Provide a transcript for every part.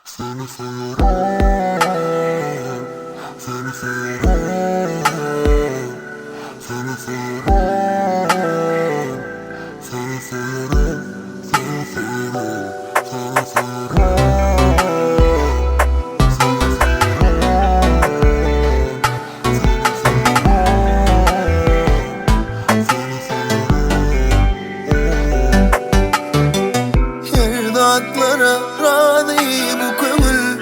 Seni seviyorum, seni seviyorum, seni seviyorum, seni seviyorum, seni seviyorum, seni seviyorum. Yerdaklara radî bu kömür,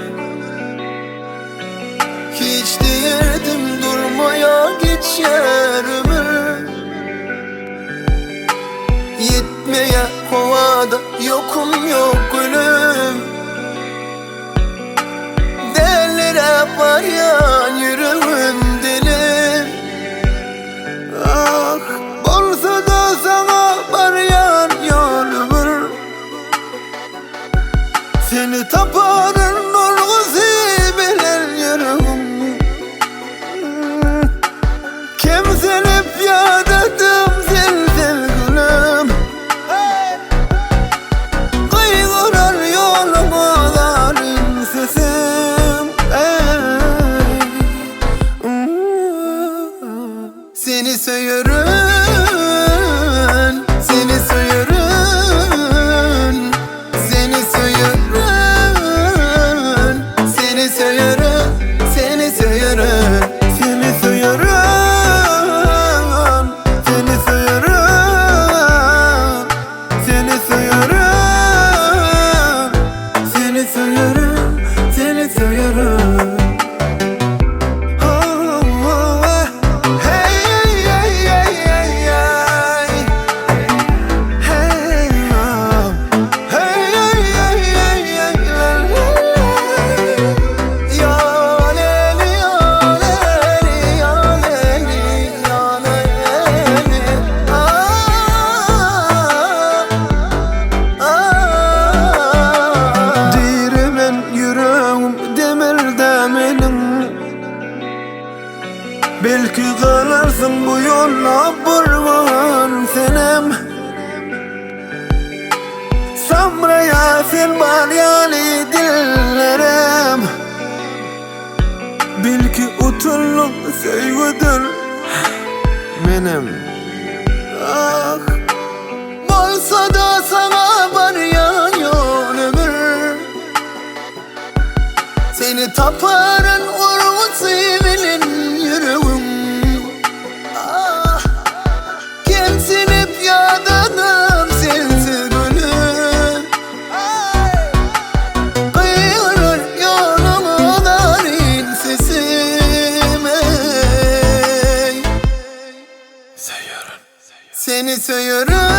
hiç değirdim durmaya geçer ömür. Yetmeye hovada yokum yok ölüm. Dellere var ya yüreğim dilim. Ah, bolsa da sana var ya yolumur. Seni taparın nurguzi bilen yüreğim. Kemselip yadadım zelzel gülüm. Kıygurar yoluma darin sesim. Seni seviyorum, seni seviyorum, seni seviyorum, seni seviyorum, seni seviyorum, seni seviyorum, seni seviyorum, seni seviyorum, seni seviyorum, seni seviyorum. Belki kalarsın bu yolla burman senem. Samraya sen balyali dillerim. Belki utulluk sevgidir benim. Ah, bolsa da sana var ya yol ömür. Seni taparın urgusu bilin yüreğim. Ah, kemsinip yadadım sensiz gülüm. Kıyılır yolumu darin sesim. Seviyorum, seni seviyorum.